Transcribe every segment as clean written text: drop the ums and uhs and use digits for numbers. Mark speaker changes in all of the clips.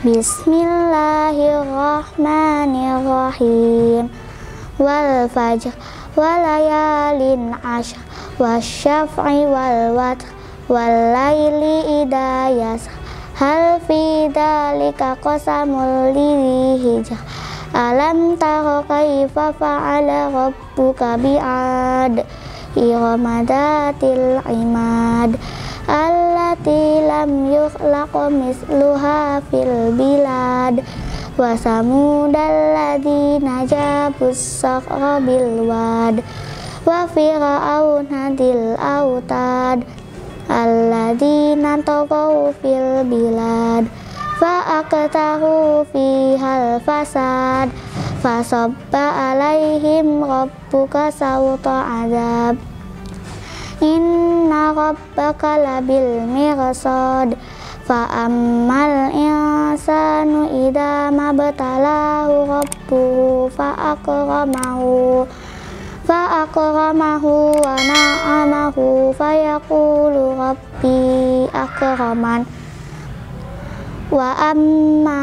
Speaker 1: Bismillahirrahmanirrahim. Wal fajr walayalin ashr wasyaf'i wal watr wal laili idza yasr hal fi dzalika qasamul lidzi hijr alam tara kaifa fa'ala rabbuka bi'ad irama dzatil imad allati lam yukhlaq misluha fil bilad wa samudal ladzina jabus sakhra bil wad wa fir'auna dil autad alladzina taghaw fil bilad fa aqtahu fihal fasad fasabba alaihim rabbuka sawta azab inna rabbaka labil mirsad fa ammal insanu idza mabtalahu rabbuhu fa akramahu wa na'amahu fa yaqulu rabbi akraman wa amma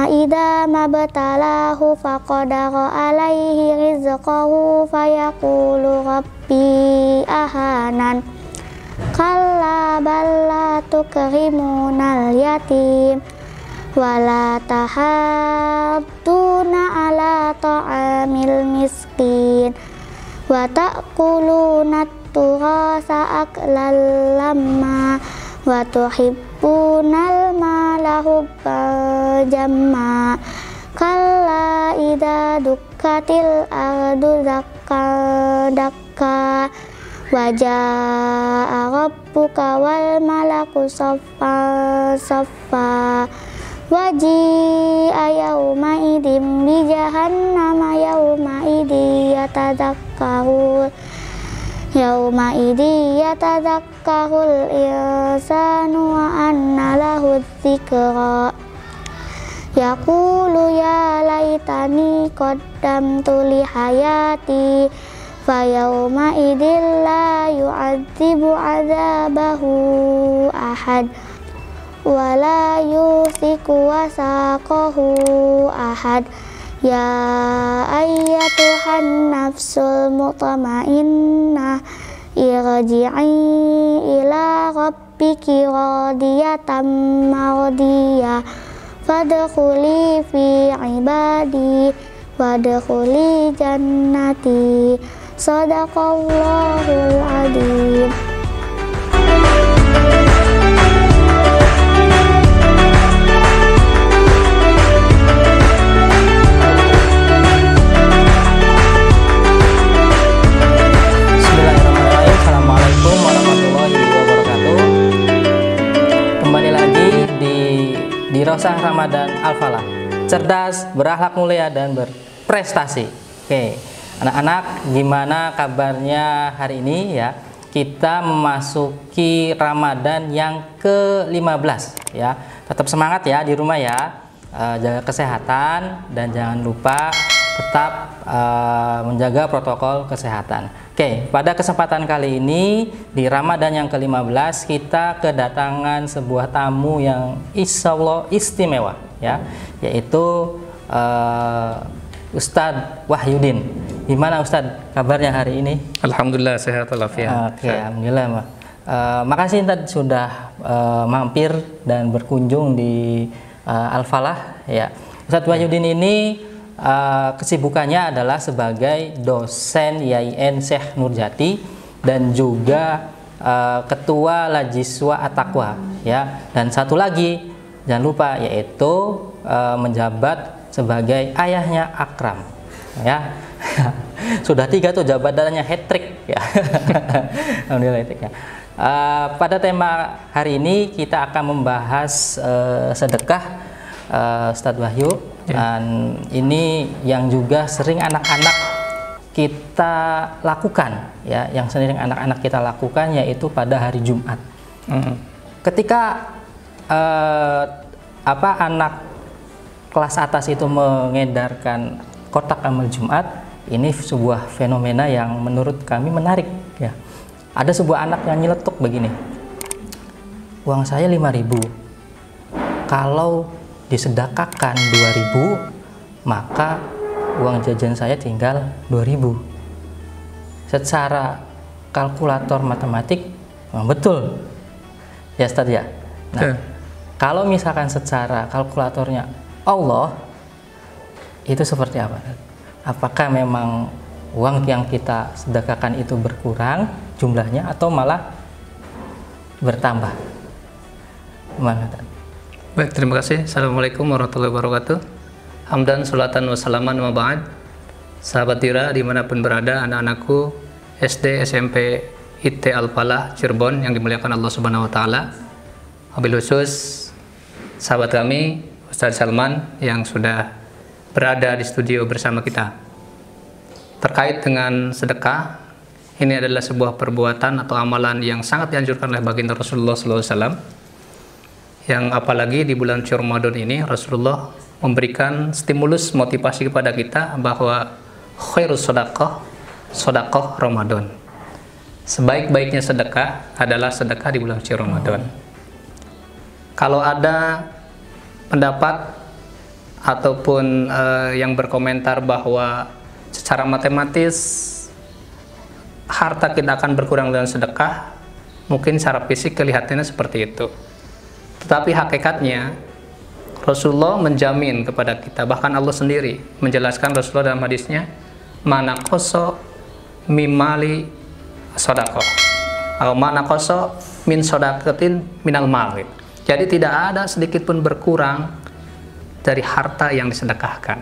Speaker 1: idza mabtalahu faqadara alaihi rizqahu fa yaqulu rabbi ahanan kalla bal la tukrimunal yatim wala tahadduna ala ta'amil miskin wa ta'kuluna turasa aklan lamma wa tuhibbunal mala hubban jamma kalla idza dukkatil ardu dakka wajaa rabbuka wal malaku saffan saffa waji'a yawma idim bi jahannama yawma idi yatadakkarul insanu wa anna lahu dzikra yaqulu ya laitani qaddamtu li hayati fa yawma idil la yu'adzibu 'adzabahu ahad wa la yusiku wasaqahu ahad ya ayyatuhan nafsul mutmainnah irji'i ila rabbiki radiyatan mardiyah fadkhuli fi ibadi wadkhuli jannati sadaqallahul adzim.
Speaker 2: Bismillahirrahmanirrahim. Assalamualaikum warahmatullahi wabarakatuh. Kembali lagi di Rosah Ramadan Al-Falah. Cerdas, berakhlak mulia dan berprestasi. Oke. Anak-anak, gimana kabarnya hari ini ya? Kita memasuki Ramadan yang ke-15 ya. Tetap semangat ya di rumah ya. Jaga kesehatan dan jangan lupa tetap menjaga protokol kesehatan. Oke, pada kesempatan kali ini di Ramadan yang ke-15 kita kedatangan sebuah tamu yang insya Allah istimewa ya, yaitu Ustadz Wahyudin. Gimana Ustadz kabarnya hari ini?
Speaker 3: Alhamdulillah sehat walafiat.
Speaker 2: Oke, alhamdulillah. Makasih Ustadz sudah mampir dan berkunjung di Al-Falah ya. Ustadz Wahyudin ini kesibukannya adalah sebagai dosen YIN Syekh Nurjati dan juga ketua Lajiswa At-Taqwa ya. Dan satu lagi jangan lupa yaitu menjabat sebagai ayahnya Akram ya. Sudah 3 tuh jabatannya hat-trick ya. Alhamdulillah ya. Pada tema hari ini kita akan membahas sedekah Ustadz Wahyu ya. Dan ini yang juga sering anak-anak kita lakukan ya, yang sering anak-anak kita lakukan yaitu pada hari Jumat. Ketika anak kelas atas itu mengedarkan kotak amal Jumat, ini sebuah fenomena yang menurut kami menarik ya. Ada sebuah anak yang nyeletuk begini, uang saya 5.000, kalau disedekahkan 2.000, maka uang jajan saya tinggal 2.000. Secara kalkulator matematik memang betul ya Ustaz ya. Nah, kalau misalkan secara kalkulatornya Allah, itu seperti apa? Apakah memang uang yang kita sedekahkan itu berkurang jumlahnya atau malah bertambah? Gimana?
Speaker 3: Baik, terima kasih. Assalamualaikum warahmatullahi wabarakatuh. Hamdan, salatan, wassalaman, wa ba'd. Sahabat Tira dimanapun berada, anak-anakku SD, SMP, IT Al-Falah, Cirebon yang dimuliakan Allah Subhanahu Wa Taala. Wabil khusus sahabat kami Ustaz Salman yang sudah berada di studio bersama kita. Terkait dengan sedekah, ini adalah sebuah perbuatan atau amalan yang sangat dianjurkan oleh baginda Rasulullah SAW. Yang apalagi di bulan Ramadan ini Rasulullah memberikan stimulus motivasi kepada kita bahwa khairus sedekah Ramadan. Sebaik-baiknya sedekah adalah sedekah di bulan Ramadan. Kalau ada pendapat ataupun yang berkomentar bahwa secara matematis harta kita akan berkurang dengan sedekah, mungkin secara fisik kelihatannya seperti itu. Tetapi hakikatnya Rasulullah menjamin kepada kita, bahkan Allah sendiri menjelaskan Rasulullah dalam hadisnya, mana koso mimali sodako, atau mana koso min sodaketin minal mal. Jadi tidak ada sedikit pun berkurang dari harta yang disedekahkan.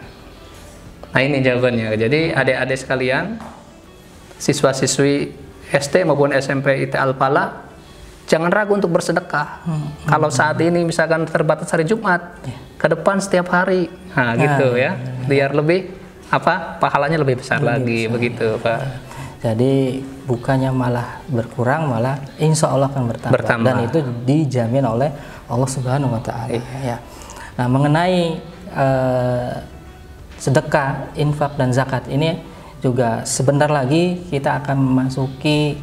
Speaker 3: Nah ini jawabannya. Jadi adik-adik sekalian, siswa-siswi SD maupun SMP IT Al-Falah, jangan ragu untuk bersedekah. Kalau saat ini misalkan terbatas hari Jumat, ke depan setiap hari, nah gitu ya, biar lebih pahalanya lebih besar lagi, begitu Pak.
Speaker 2: Jadi bukannya malah berkurang, malah insya Allah akan bertambah. Dan itu dijamin oleh Allah Subhanahu Wa Taala. Ya. Nah mengenai sedekah, infak dan zakat ini juga sebentar lagi kita akan memasuki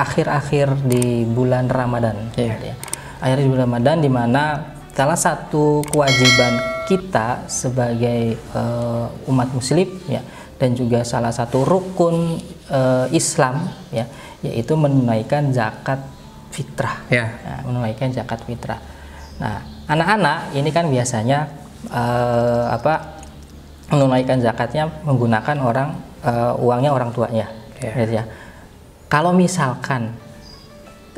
Speaker 2: akhir-akhir di bulan Ramadan. Ya. Akhir di bulan Ramadan, di mana salah satu kewajiban kita sebagai umat Muslim, ya, dan juga salah satu rukun Islam, ya, yaitu menunaikan zakat fitrah. Ya. Nah, menunaikan zakat fitrah. Nah, anak-anak ini kan biasanya menunaikan zakatnya menggunakan uangnya orang tuanya, gitu ya. Kalau misalkan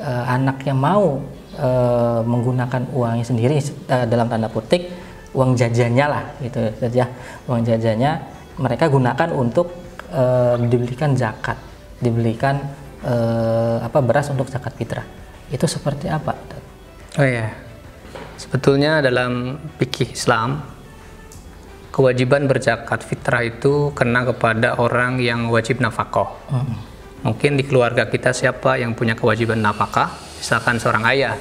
Speaker 2: anaknya mau menggunakan uangnya sendiri, dalam tanda petik uang jajannya lah, gitu ya, uang jajannya mereka gunakan untuk dibelikan zakat, dibelikan beras untuk zakat fitrah. Itu seperti apa?
Speaker 3: Oh ya, sebetulnya dalam fikih Islam, kewajiban berzakat fitrah itu kena kepada orang yang wajib nafkah. Mungkin di keluarga kita siapa yang punya kewajiban nafkah, misalkan seorang ayah,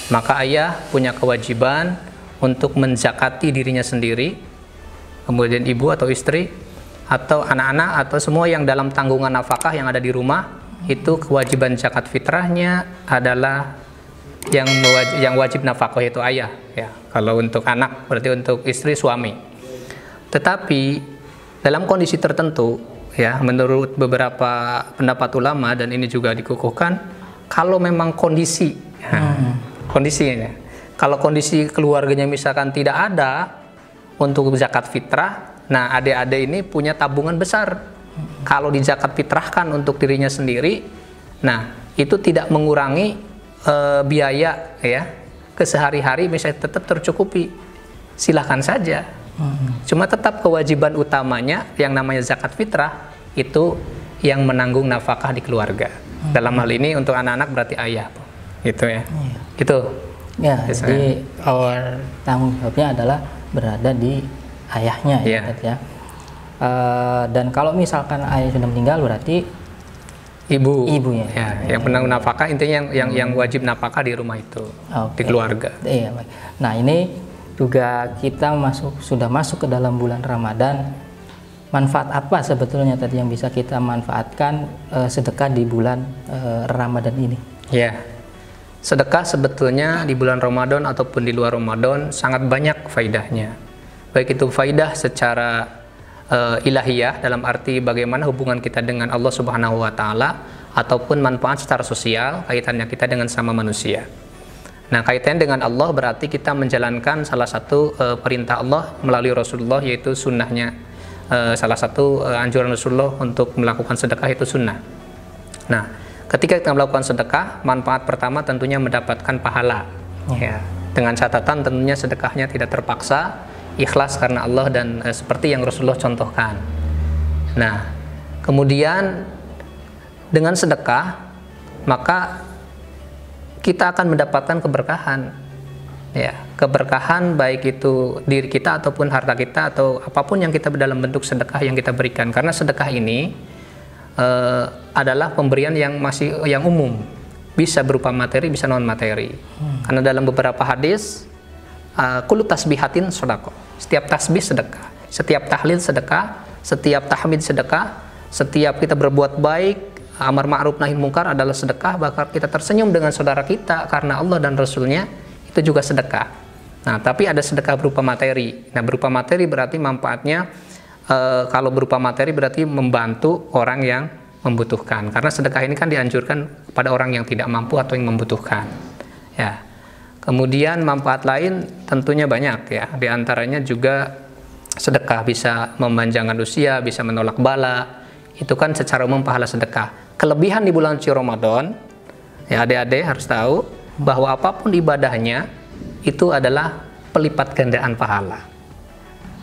Speaker 3: maka ayah punya kewajiban untuk menzakati dirinya sendiri, kemudian ibu atau istri atau anak-anak atau semua yang dalam tanggungan nafkah yang ada di rumah, itu kewajiban zakat fitrahnya adalah yang wajib nafkah yaitu ayah, ya. Kalau untuk anak berarti untuk istri suami. Tetapi dalam kondisi tertentu, ya, menurut beberapa pendapat ulama dan ini juga dikukuhkan, kalau memang kondisinya, kalau kondisi keluarganya misalkan tidak ada untuk zakat fitrah, nah adik-adik ini punya tabungan besar. Kalau di zakat fitrahkan untuk dirinya sendiri, nah itu tidak mengurangi biaya, ya, kesehari-hari, misalnya tetap tercukupi, silahkan saja. Cuma tetap kewajiban utamanya yang namanya zakat fitrah itu yang menanggung nafkah di keluarga. Dalam hal ini untuk anak-anak berarti ayah, gitu ya. Gitu.
Speaker 2: Ya, jadi awal tanggung jawabnya adalah berada di ayahnya, ya. Dan kalau misalkan ayah sudah meninggal berarti ibunya,
Speaker 3: ya, yang penanggung nafkah, intinya yang wajib nafkah di rumah itu, di keluarga.
Speaker 2: Iya, baik. Nah ini juga kita sudah masuk ke dalam bulan Ramadan. Manfaat apa sebetulnya tadi yang bisa kita manfaatkan sedekah di bulan Ramadan ini?
Speaker 3: Ya, sedekah sebetulnya di bulan Ramadan ataupun di luar Ramadan sangat banyak faidahnya. Baik itu faidah secara ilahiyah dalam arti bagaimana hubungan kita dengan Allah Subhanahu wa taala, ataupun manfaat secara sosial kaitannya kita dengan sama manusia. Nah, kaitannya dengan Allah berarti kita menjalankan salah satu perintah Allah melalui Rasulullah, yaitu sunnahnya. Salah satu anjuran Rasulullah untuk melakukan sedekah itu sunnah. Nah, ketika kita melakukan sedekah, manfaat pertama tentunya mendapatkan pahala. Ya, dengan catatan tentunya sedekahnya tidak terpaksa, ikhlas karena Allah dan seperti yang Rasulullah contohkan. Nah, kemudian dengan sedekah maka kita akan mendapatkan keberkahan. Ya, keberkahan baik itu diri kita ataupun harta kita atau apapun yang kita dalam bentuk sedekah yang kita berikan. Karena sedekah ini adalah pemberian yang umum, bisa berupa materi, bisa non materi. Karena dalam beberapa hadis, kullu tasbihatin sedekah, setiap tasbih sedekah, setiap tahlil sedekah, setiap tahmid sedekah, setiap kita berbuat baik, amar ma'ruf nahi munkar adalah sedekah. Bahkan kita tersenyum dengan saudara kita karena Allah dan Rasulnya, itu juga sedekah. Nah, tapi ada sedekah berupa materi. Nah, berupa materi berarti manfaatnya kalau berupa materi berarti membantu orang yang membutuhkan. Karena sedekah ini kan dianjurkan kepada orang yang tidak mampu atau yang membutuhkan. Ya. Kemudian manfaat lain tentunya banyak ya. Di antaranya juga sedekah bisa memanjangkan usia, bisa menolak bala. Itu kan secara umum pahala sedekah. Kelebihan di bulan suci Ramadan, ya adik-adik harus tahu bahwa apapun ibadahnya itu adalah pelipat gandaan pahala.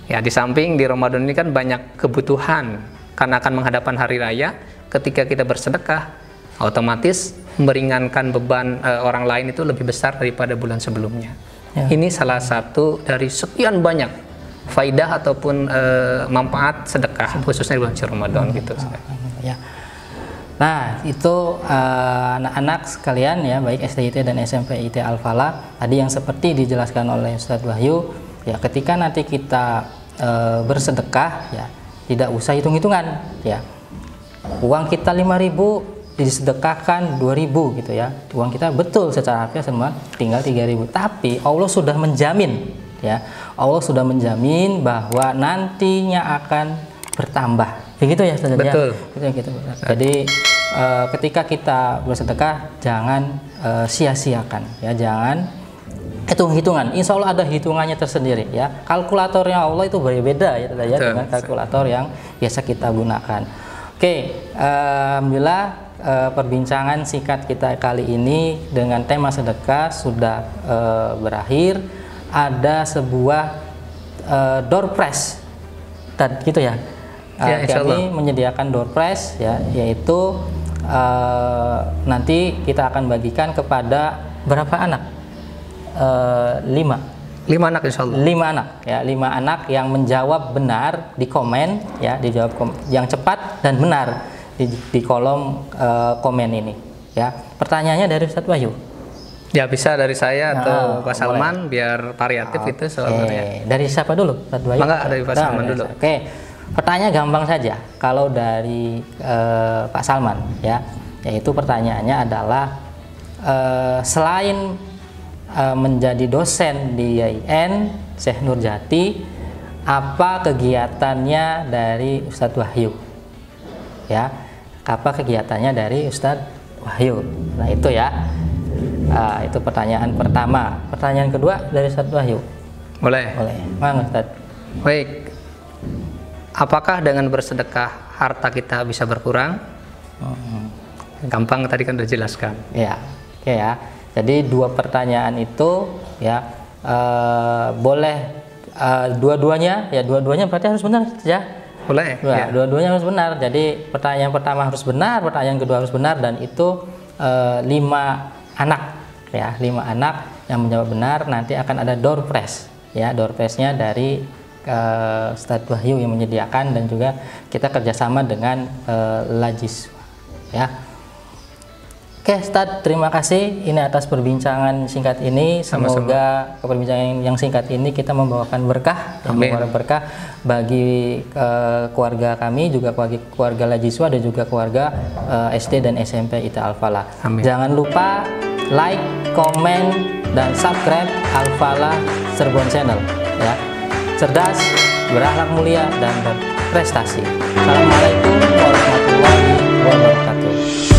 Speaker 3: Ya, di samping di Ramadan ini kan banyak kebutuhan karena akan menghadapan hari raya. Ketika kita bersedekah, otomatis meringankan beban orang lain itu lebih besar daripada bulan sebelumnya. Ya. Ini salah satu dari sekian banyak faidah ataupun manfaat sedekah khususnya di bulan Ramadan gitu.
Speaker 2: Ya. Nah, itu anak-anak sekalian ya, baik SDIT dan SMP IT Al-Falah tadi yang seperti dijelaskan oleh Ustadz Wahyu, ya ketika nanti kita bersedekah ya tidak usah hitung-hitungan ya. Uang kita 5.000 disedekahkan 2.000 gitu ya. Uang kita betul secara harfiah semua tinggal 3.000. Tapi Allah sudah menjamin ya. Allah sudah menjamin bahwa nantinya akan bertambah. Begitu ya Ustaz?
Speaker 3: Betul.
Speaker 2: Ya? Gitu. Jadi ketika kita bersedekah jangan sia-siakan ya, jangan hitung-hitungan. Insya Allah ada hitungannya tersendiri ya. Kalkulatornya Allah itu berbeda ya, dengan kalkulator yang biasa kita gunakan. Oke, alhamdulillah perbincangan singkat kita kali ini dengan tema sedekah sudah berakhir. Ada sebuah door prize, gitu ya. Kami menyediakan door prize ya, yaitu nanti kita akan bagikan kepada berapa anak? 5
Speaker 3: anak insya Allah.
Speaker 2: 5 anak ya, 5 anak yang menjawab benar di komen ya, dijawab yang cepat dan benar di kolom komen ini ya. Pertanyaannya dari Ustadz Wahyu.
Speaker 3: Ya bisa dari saya atau Pak Salman, biar variatif itu soalnya.
Speaker 2: Dari siapa dulu? Ustadz Wahyu?
Speaker 3: Enggak, dari Pak Salman dulu.
Speaker 2: Oke. Pertanyaan gampang saja. Kalau dari Pak Salman ya, yaitu pertanyaannya adalah selain menjadi dosen di IAIN Syekh Nurjati, apa kegiatannya dari Ustadz Wahyu? Ya, apa kegiatannya dari Ustadz Wahyu? Nah itu ya, itu pertanyaan pertama. Pertanyaan kedua dari Ustadz Wahyu.
Speaker 3: Boleh.
Speaker 2: Bang Ustadz.
Speaker 3: Baik. Apakah dengan bersedekah harta kita bisa berkurang? Gampang tadi kan sudah jelaskan.
Speaker 2: Ya, oke ya. Jadi 2 pertanyaan itu ya boleh dua-duanya ya, dua-duanya berarti harus benar ya.
Speaker 3: Boleh.
Speaker 2: Ya. Dua-duanya harus benar. Jadi pertanyaan pertama harus benar, pertanyaan kedua harus benar, dan itu 5 anak ya, 5 anak yang menjawab benar nanti akan ada door prize ya. Door prize-nya dari Ustadz Wahyu yang menyediakan, dan juga kita kerjasama dengan Lajiswa ya. Oke Ustadz, terima kasih ini atas perbincangan singkat ini. Semoga perbincangan yang singkat ini kita membawakan berkah, membawa berkah bagi keluarga kami, juga keluarga Lajiswa, dan juga keluarga SD dan SMP IT Al-Falah. Jangan lupa like, komen, dan subscribe Al-Falah Cirebon Channel ya. Cerdas, berakhlak mulia, dan berprestasi. Assalamualaikum warahmatullahi wabarakatuh.